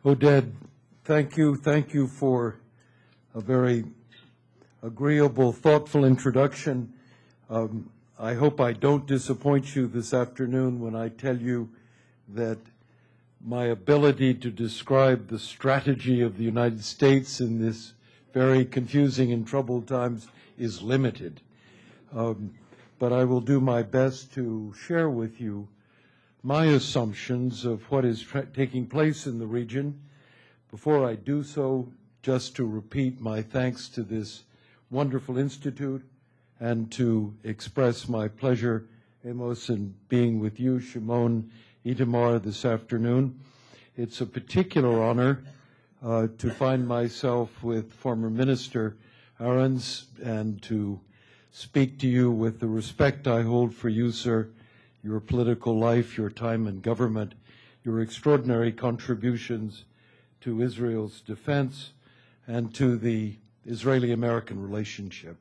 Oded, thank you. Thank you for a very agreeable, thoughtful introduction. I hope I don't disappoint you this afternoon when I tell you that my ability to describe the strategy of the United States in this very confusing and troubled times is limited. But I will do my best to share with you my assumptions of what is taking place in the region. Before I do so, just to repeat my thanks to this wonderful institute and to express my pleasure, Amos, in being with you, Shimon, Itamar, this afternoon. It's a particular honor to find myself with former Minister Ahrens and to speak to you with the respect I hold for you, sir, your political life, your time in government, your extraordinary contributions to Israel's defense and to the Israeli-American relationship.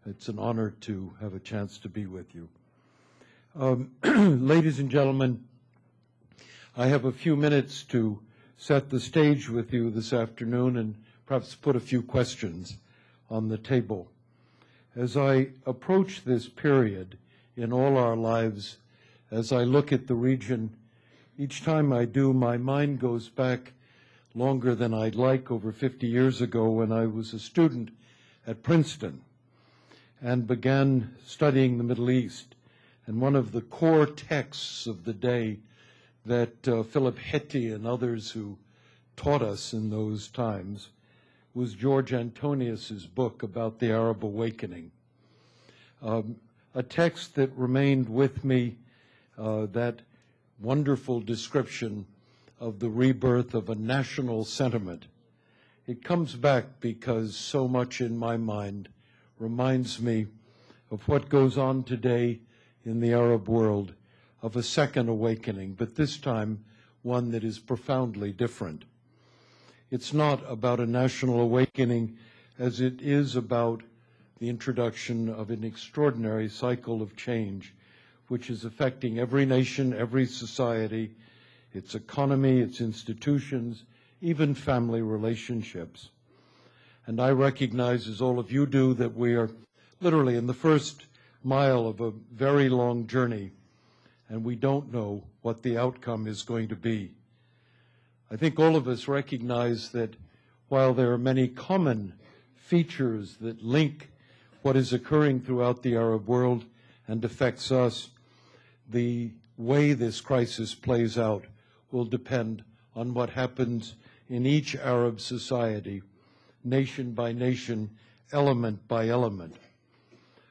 It's an honor to have a chance to be with you. Ladies and gentlemen, I have a few minutes to set the stage with you this afternoon and perhaps put a few questions on the table. As I approach this period in all our lives, as I look at the region, each time I do, my mind goes back longer than I'd like, over 50 years ago, when I was a student at Princeton and began studying the Middle East. And one of the core texts of the day that Philip Hetty and others who taught us in those times was George Antonius's book about the Arab Awakening. A text that remained with me, that wonderful description of the rebirth of a national sentiment. It comes back because so much in my mind reminds me of what goes on today in the Arab world, of a second awakening, but this time one that is profoundly different. It's not about a national awakening as it is about the introduction of an extraordinary cycle of change which is affecting every nation, every society, its economy, its institutions, even family relationships. And I recognize, as all of you do, that we are literally in the first mile of a very long journey, and we don't know what the outcome is going to be. I think all of us recognize that while there are many common features that link what is occurring throughout the Arab world and affects us, the way this crisis plays out will depend on what happens in each Arab society, nation by nation, element by element.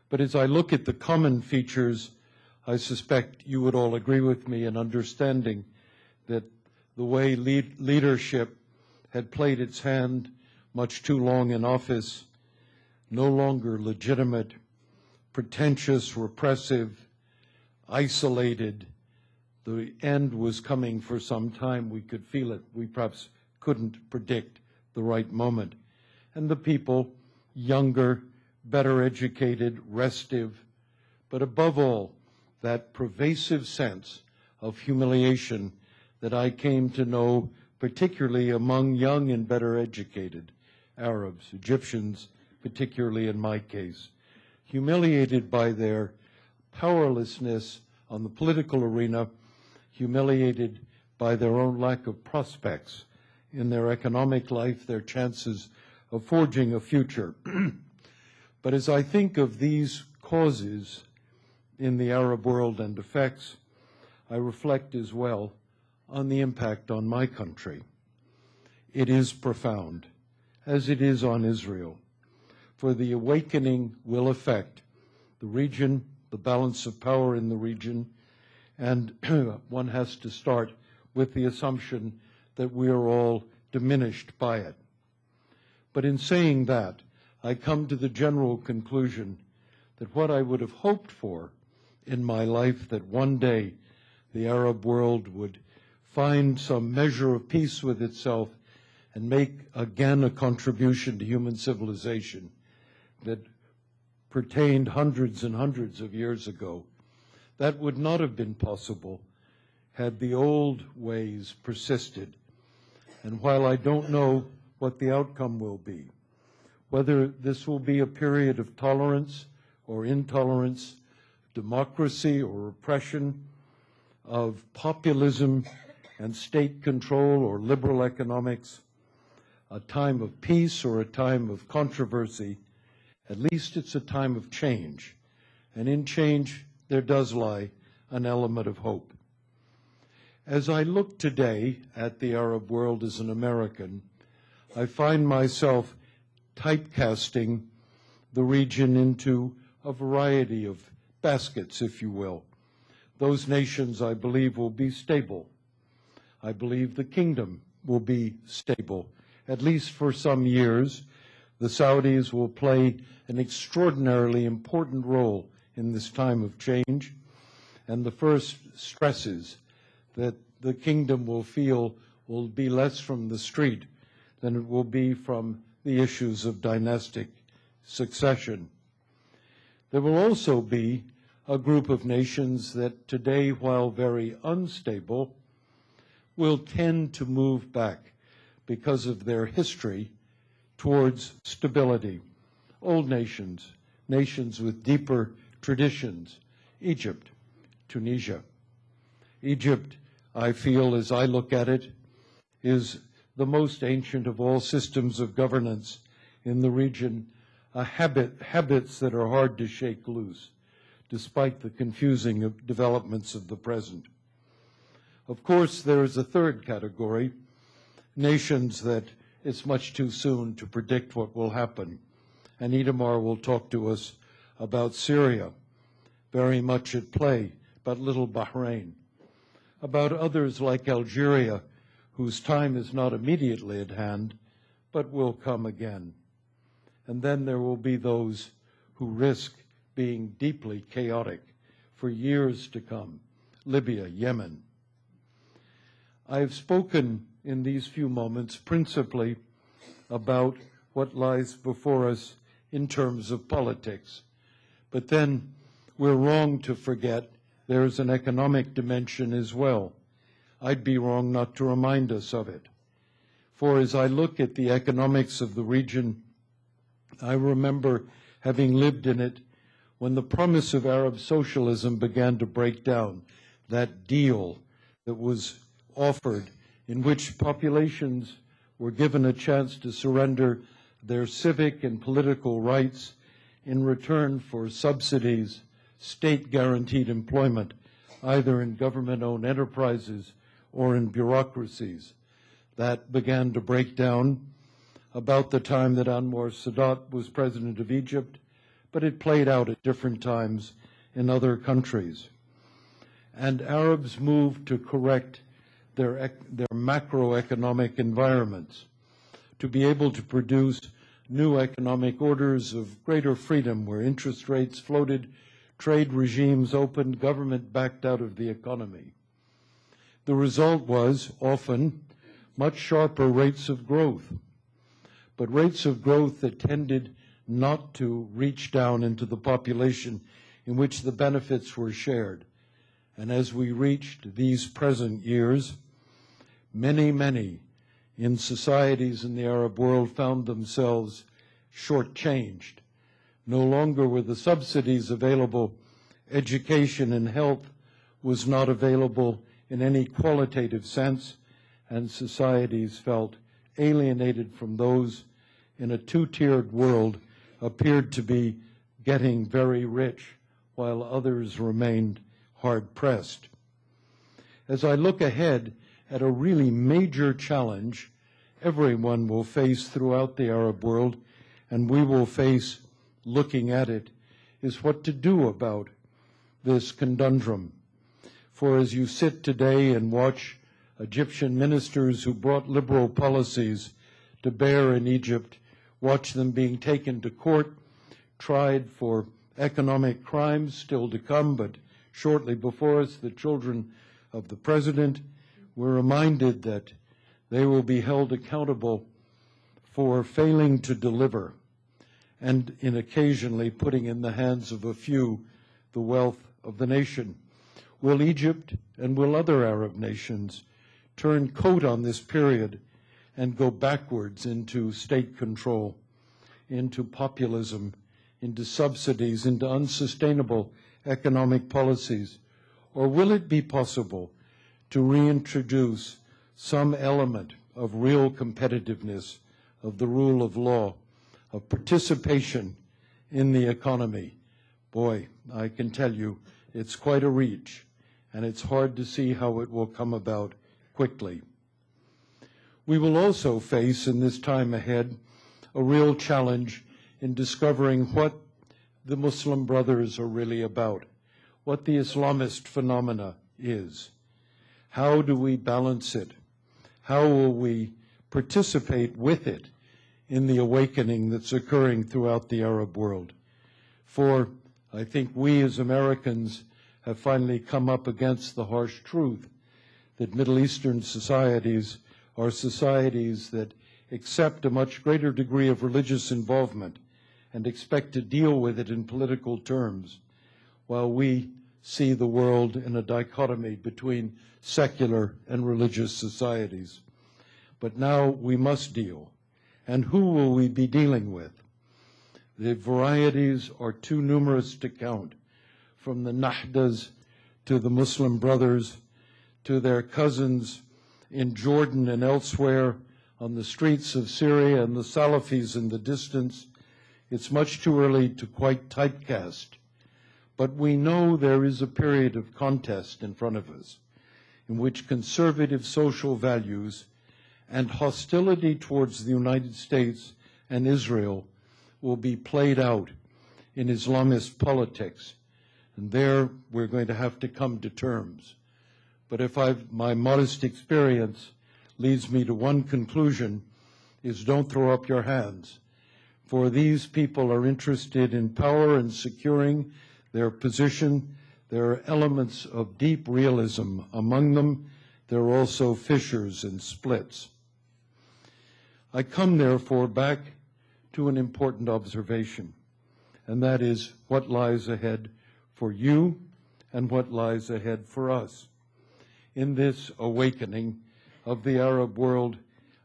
But as I look at the common features, I suspect you would all agree with me in understanding that the way leadership had played its hand much too long in office, no longer legitimate, pretentious, repressive, isolated. The end was coming for some time. We could feel it. We perhaps couldn't predict the right moment. And the people, younger, better educated, restive, but above all, that pervasive sense of humiliation that I came to know, particularly among young and better educated Arabs, Egyptians, particularly in my case, humiliated by their powerlessness on the political arena, humiliated by their own lack of prospects in their economic life, their chances of forging a future. But as I think of these causes in the Arab world and effects, I reflect as well on the impact on my country. It is profound, as it is on Israel, for the awakening will affect the region, the balance of power in the region, and one has to start with the assumption that we are all diminished by it. But in saying that, I come to the general conclusion that what I would have hoped for in my life, that one day the Arab world would find some measure of peace with itself and make again a contribution to human civilization that pertained hundreds and hundreds of years ago. That would not have been possible had the old ways persisted. And while I don't know what the outcome will be, whether this will be a period of tolerance or intolerance, democracy or repression, of populism and state control or liberal economics, a time of peace or a time of controversy, at least it's a time of change. And in change, there does lie an element of hope. As I look today at the Arab world as an American, I find myself typecasting the region into a variety of baskets, if you will. Those nations, I believe, will be stable. I believe the kingdom will be stable, at least for some years. The Saudis will play an extraordinarily important role in this time of change, and the first stresses that the kingdom will feel will be less from the street than it will be from the issues of dynastic succession. There will also be a group of nations that today, while very unstable, will tend to move back because of their history towards stability. Old nations, nations with deeper traditions, Egypt, Tunisia. Egypt, I feel, as I look at it, is the most ancient of all systems of governance in the region, habits that are hard to shake loose, despite the confusing developments of the present. Of course, there is a third category, nations that it's much too soon to predict what will happen. And Itamar will talk to us about Syria, very much at play, but little Bahrain. About others like Algeria, whose time is not immediately at hand, but will come again. And then there will be those who risk being deeply chaotic for years to come, Libya, Yemen. I've spoken in these few moments principally about what lies before us in terms of politics. But then we're wrong to forget there is an economic dimension as well. I'd be wrong not to remind us of it. For as I look at the economics of the region, I remember having lived in it when the promise of Arab socialism began to break down, that deal that was offered in which populations were given a chance to surrender their civic and political rights in return for subsidies, state-guaranteed employment, either in government-owned enterprises or in bureaucracies. That began to break down about the time that Anwar Sadat was president of Egypt, but it played out at different times in other countries. And Arabs moved to correct their macroeconomic environments, to be able to produce new economic orders of greater freedom where interest rates floated, trade regimes opened, government backed out of the economy. The result was often much sharper rates of growth, but rates of growth that tended not to reach down into the population in which the benefits were shared. And as we reached these present years, many in societies in the Arab world found themselves shortchanged. No longer were the subsidies available. Education and health was not available in any qualitative sense, and societies felt alienated from those in a two-tiered world appeared to be getting very rich, while others remained hard-pressed. As I look ahead at a really major challenge everyone will face throughout the Arab world, and we will face looking at it, is what to do about this conundrum. For as you sit today and watch Egyptian ministers who brought liberal policies to bear in Egypt, watch them being taken to court, tried for economic crimes still to come, but shortly before us, the children of the president, we're reminded that they will be held accountable for failing to deliver and in occasionally putting in the hands of a few the wealth of the nation. Will Egypt and will other Arab nations turn coat on this period and go backwards into state control, into populism, into subsidies, into unsustainable economic policies? Or will it be possible to reintroduce some element of real competitiveness, of the rule of law, of participation in the economy? Boy, I can tell you, it's quite a reach, and it's hard to see how it will come about quickly. We will also face, in this time ahead, a real challenge in discovering what the Muslim Brothers are really about, what the Islamist phenomena is. How do we balance it? How will we participate with it in the awakening that's occurring throughout the Arab world? For I think we as Americans have finally come up against the harsh truth that Middle Eastern societies are societies that accept a much greater degree of religious involvement and expect to deal with it in political terms, while we see the world in a dichotomy between secular and religious societies. But now we must deal. And who will we be dealing with? The varieties are too numerous to count, from the Nahdas to the Muslim Brothers to their cousins in Jordan and elsewhere, on the streets of Syria and the Salafis in the distance. It's much too early to quite typecast, but we know there is a period of contest in front of us in which conservative social values and hostility towards the United States and Israel will be played out in Islamist politics. And there we're going to have to come to terms. But if my modest experience leads me to one conclusion, is don't throw up your hands. For these people are interested in power and securing their position. There are elements of deep realism among them. There are also fissures and splits. I come, therefore, back to an important observation, and that is what lies ahead for you and what lies ahead for us. In this awakening of the Arab world,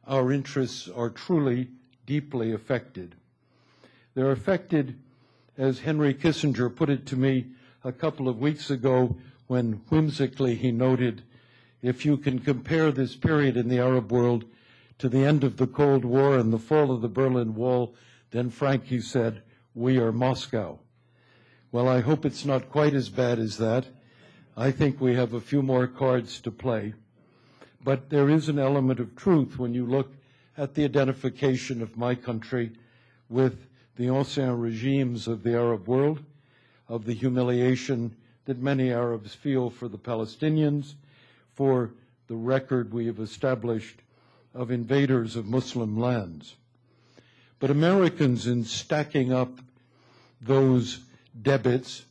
our interests are truly deeply affected. They're affected, as Henry Kissinger put it to me a couple of weeks ago, when whimsically he noted, if you can compare this period in the Arab world to the end of the Cold War and the fall of the Berlin Wall, then Frank, he said, we are Moscow. Well, I hope it's not quite as bad as that. I think we have a few more cards to play. But there is an element of truth when you look at the identification of my country with the ancien regimes of the Arab world, of the humiliation that many Arabs feel for the Palestinians, for the record we have established of invaders of Muslim lands. But Americans, in stacking up those debits,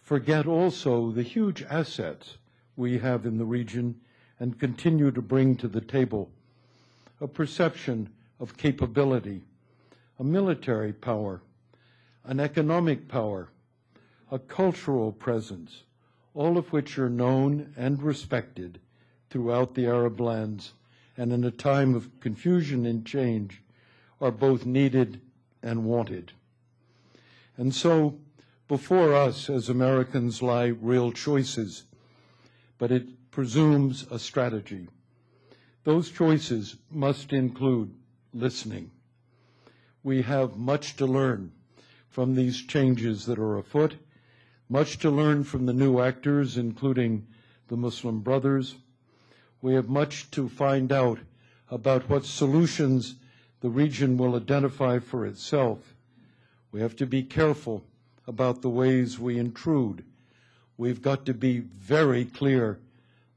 forget also the huge assets we have in the region and continue to bring to the table a perception of capability, a military power, an economic power, a cultural presence, all of which are known and respected throughout the Arab lands, and in a time of confusion and change are both needed and wanted. And so before us as Americans lie real choices, but it presumes a strategy. Those choices must include listening. We have much to learn from these changes that are afoot, much to learn from the new actors, including the Muslim Brothers. We have much to find out about what solutions the region will identify for itself. We have to be careful about the ways we intrude. We've got to be very clear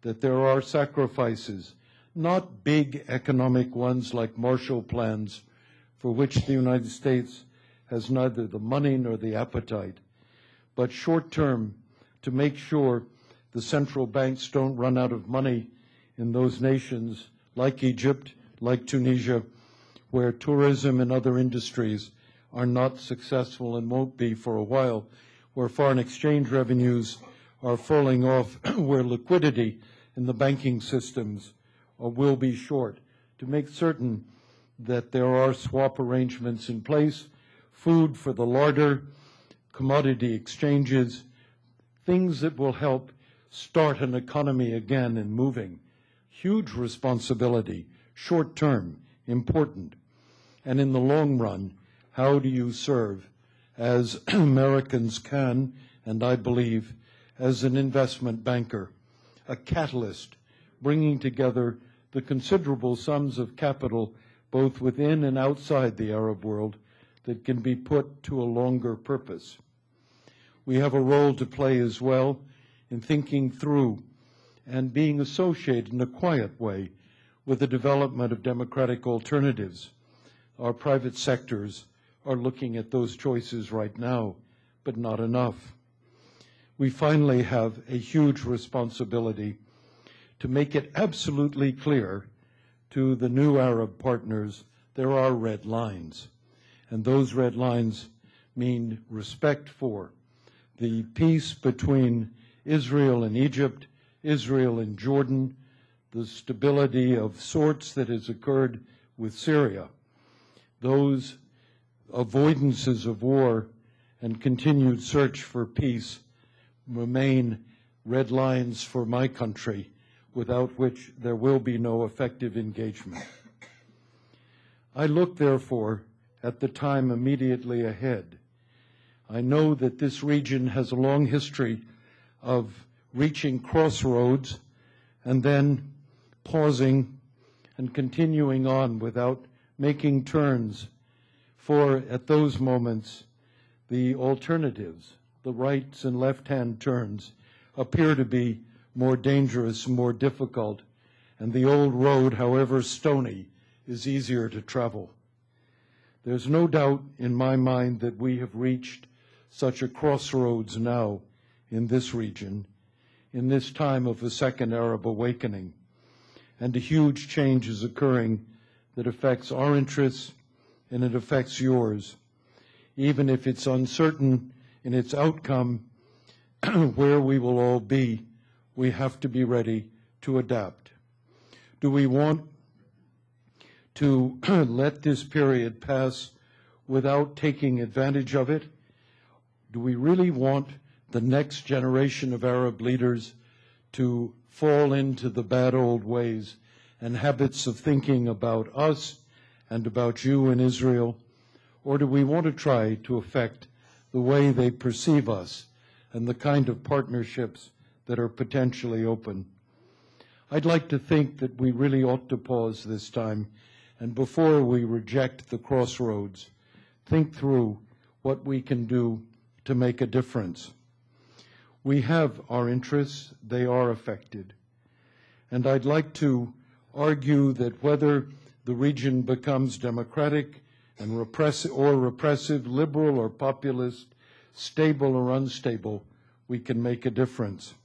that there are sacrifices, not big economic ones like Marshall Plans, for which the United States has neither the money nor the appetite, but short-term to make sure the central banks don't run out of money in those nations like Egypt, like Tunisia, where tourism and other industries are not successful and won't be for a while, where foreign exchange revenues are falling off, where liquidity in the banking systems will be short, to make certain that there are swap arrangements in place, food for the larder, commodity exchanges, things that will help start an economy again and moving. Huge responsibility, short term, important. And in the long run, how do you serve as Americans can, and I believe as an investment banker, a catalyst, bringing together the considerable sums of capital both within and outside the Arab world that can be put to a longer purpose. We have a role to play as well in thinking through and being associated in a quiet way with the development of democratic alternatives. Our private sectors are looking at those choices right now, but not enough. We finally have a huge responsibility to make it absolutely clear to the new Arab partners there are red lines. And those red lines mean respect for the peace between Israel and Egypt, Israel and Jordan, the stability of sorts that has occurred with Syria, those avoidances of war and continued search for peace remain red lines for my country, without which there will be no effective engagement. I look, therefore, at the time immediately ahead. I know that this region has a long history of reaching crossroads and then pausing and continuing on without making turns, for at those moments the alternatives, the right and left-hand turns, appear to be more dangerous, more difficult, and the old road, however stony, is easier to travel. There's no doubt in my mind that we have reached such a crossroads now in this region, in this time of a second Arab awakening, and a huge change is occurring that affects our interests and it affects yours, even if it's uncertain in its outcome where we will all be. We have to be ready to adapt. Do we want to let this period pass without taking advantage of it? Do we really want the next generation of Arab leaders to fall into the bad old ways and habits of thinking about us and about you in Israel? Or do we want to try to affect the way they perceive us and the kind of partnerships that are potentially open? I'd like to think that we really ought to pause this time, and before we reject the crossroads, think through what we can do to make a difference. We have our interests, they are affected. And I'd like to argue that whether the region becomes democratic and repressive, liberal or populist, stable or unstable, we can make a difference.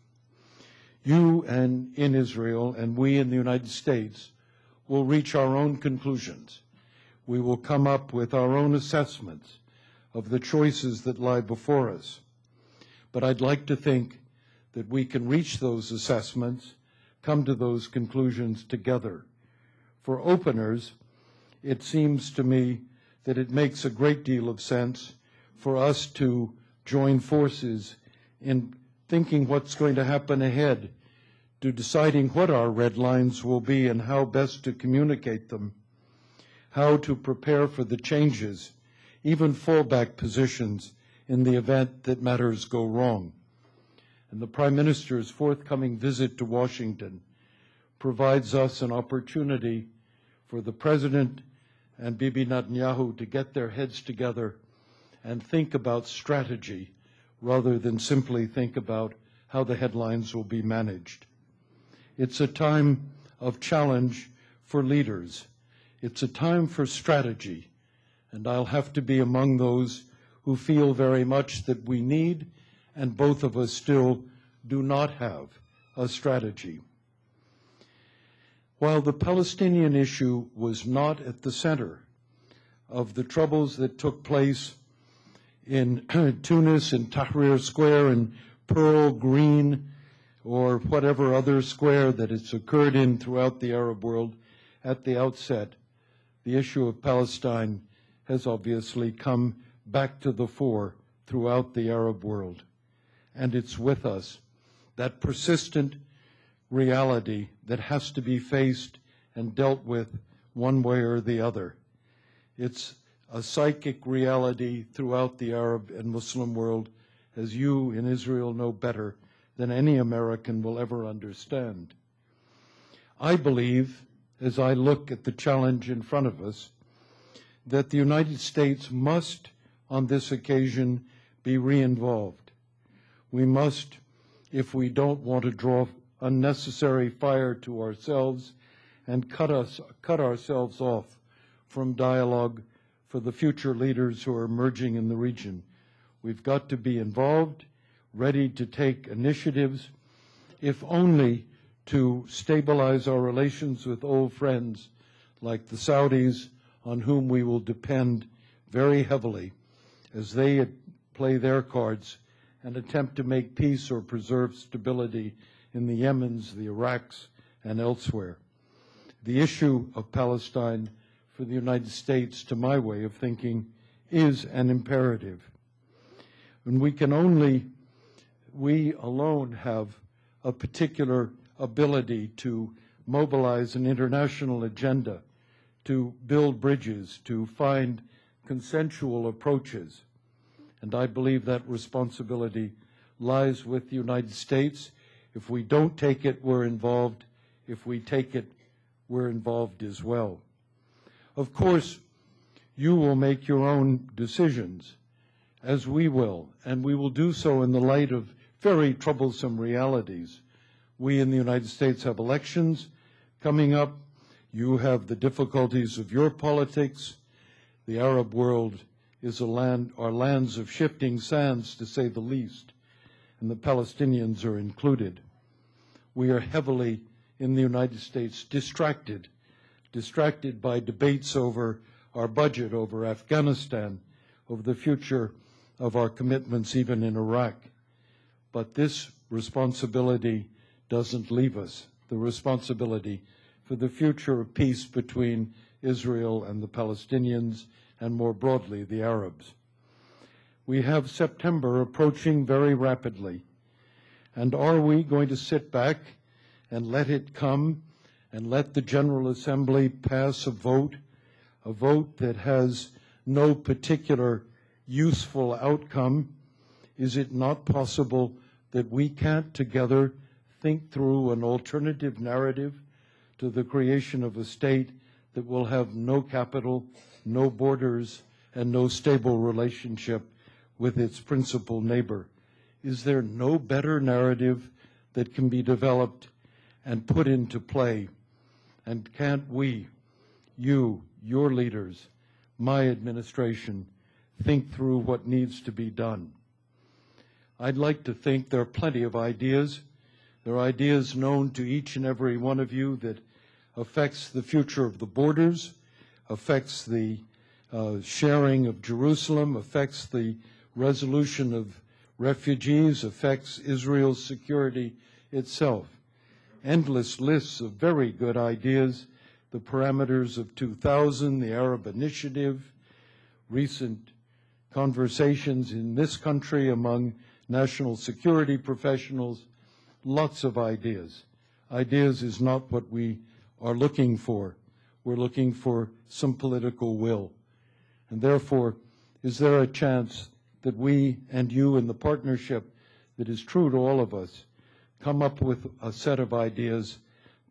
You and in Israel and we in the United States will reach our own conclusions. We will come up with our own assessments of the choices that lie before us. But I'd like to think that we can reach those assessments, come to those conclusions together. For openers, it seems to me that it makes a great deal of sense for us to join forces in thinking what's going to happen ahead, to deciding what our red lines will be and how best to communicate them, how to prepare for the changes, even fallback positions in the event that matters go wrong. And the Prime Minister's forthcoming visit to Washington provides us an opportunity for the President and Bibi Netanyahu to get their heads together and think about strategy rather than simply think about how the headlines will be managed. It's a time of challenge for leaders. It's a time for strategy, and I'll have to be among those who feel very much that we need, and both of us still do not have, a strategy. While the Palestinian issue was not at the center of the troubles that took place in Tunis, in Tahrir Square, in Pearl Green, or whatever other square that it's occurred in throughout the Arab world, at the outset, the issue of Palestine has obviously come back to the fore throughout the Arab world. And it's with us, that persistent reality that has to be faced and dealt with one way or the other. It's a psychic reality throughout the Arab and Muslim world, as you in Israel know better than any American will ever understand. I believe, as I look at the challenge in front of us, that the United States must, on this occasion, be re-involved. We must, if we don't want to draw unnecessary fire to ourselves and cut ourselves off from dialogue for the future leaders who are emerging in the region. We've got to be involved, ready to take initiatives, if only to stabilize our relations with old friends like the Saudis, on whom we will depend very heavily as they play their cards and attempt to make peace or preserve stability in the Yemens, the Iraqs, and elsewhere. The issue of Palestine for the United States, to my way of thinking, is an imperative. And we alone have a particular ability to mobilize an international agenda, to build bridges, to find consensual approaches. And I believe that responsibility lies with the United States. If we don't take it, we're involved. If we take it, we're involved as well. Of course, you will make your own decisions, as we will, and we will do so in the light of very troublesome realities. We in the United States have elections coming up. You have the difficulties of your politics. The Arab world is are lands of shifting sands, to say the least, and the Palestinians are included. We are heavily, in the United States, distracted by debates over our budget, over Afghanistan, over the future of our commitments even in Iraq. But this responsibility doesn't leave us, the responsibility for the future of peace between Israel and the Palestinians, and more broadly, the Arabs. We have September approaching very rapidly. And are we going to sit back and let it come and let the General Assembly pass a vote that has no particular useful outcome? Is it not possible that we can't together think through an alternative narrative to the creation of a state that will have no capital, no borders, and no stable relationship with its principal neighbor? Is there no better narrative that can be developed and put into play? And can't we, you, your leaders, my administration, think through what needs to be done? I'd like to think there are plenty of ideas. There are ideas known to each and every one of you that affects the future of the borders, affects the sharing of Jerusalem, affects the resolution of refugees, affects Israel's security itself. Endless lists of very good ideas, the parameters of 2000, the Arab Initiative, recent conversations in this country among national security professionals, lots of ideas. Ideas is not what we are looking for. We're looking for some political will. And therefore, is there a chance that we and you in the partnership that is true to all of us come up with a set of ideas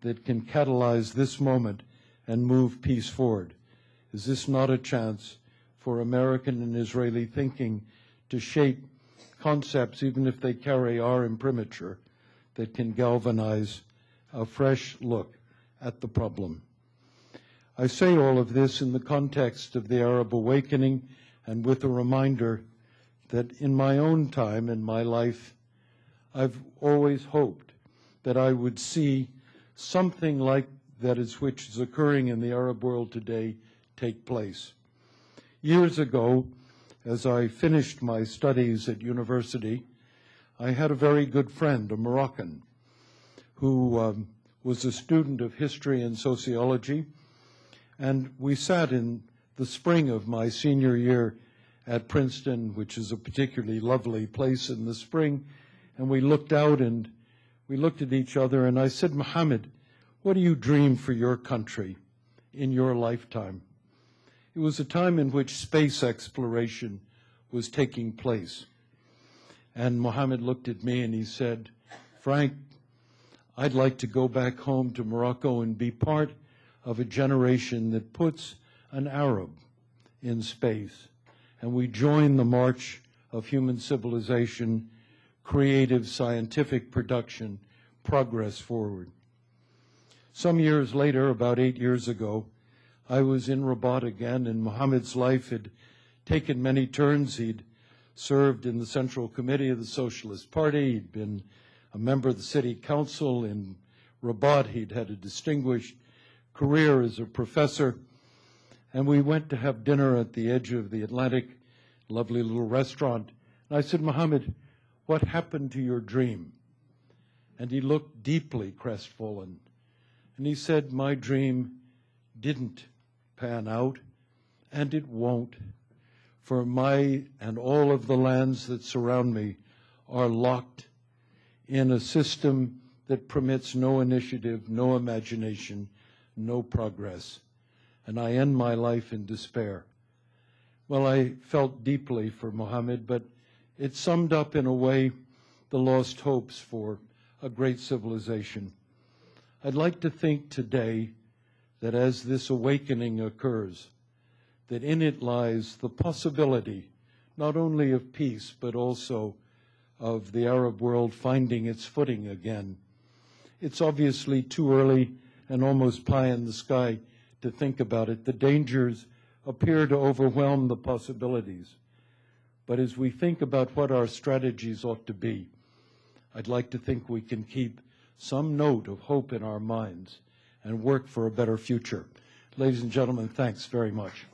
that can catalyze this moment and move peace forward? Is this not a chance for American and Israeli thinking to shape concepts, even if they carry our imprimatur, that can galvanize a fresh look at the problem? I say all of this in the context of the Arab awakening and with a reminder that in my own time, in my life, I've always hoped that I would see something like that which is occurring in the Arab world today take place. Years ago, as I finished my studies at university, I had a very good friend, a Moroccan, who was a student of history and sociology And we sat in the spring of my senior year at Princeton, which is a particularly lovely place in the spring, and we looked out and we looked at each other, and I said, Mohammed, what do you dream for your country in your lifetime? It was a time in which space exploration was taking place. And Mohammed looked at me and he said, Frank, I'd like to go back home to Morocco and be part of a generation that puts an Arab in space. And we join the march of human civilization, creative scientific production, progress forward. Some years later, about 8 years ago, I was in Rabat again, and Mohammed's life had taken many turns. He'd served in the Central Committee of the Socialist Party. He'd been a member of the City Council in Rabat. He'd had a distinguished career as a professor. And we went to have dinner at the edge of the Atlantic, lovely little restaurant. And I said, Mohammed, what happened to your dream? And he looked deeply crestfallen. And he said, my dream didn't pan out, and it won't. For my and all of the lands that surround me are locked in a system that permits no initiative, no imagination, no progress. And I end my life in despair. Well, I felt deeply for Mohammed, but it summed up in a way the lost hopes for a great civilization. I'd like to think today that as this awakening occurs, that in it lies the possibility not only of peace, but also of the Arab world finding its footing again. It's obviously too early and almost pie in the sky to think about it. The dangers appear to overwhelm the possibilities. But as we think about what our strategies ought to be, I'd like to think we can keep some note of hope in our minds and work for a better future. Ladies and gentlemen, thanks very much.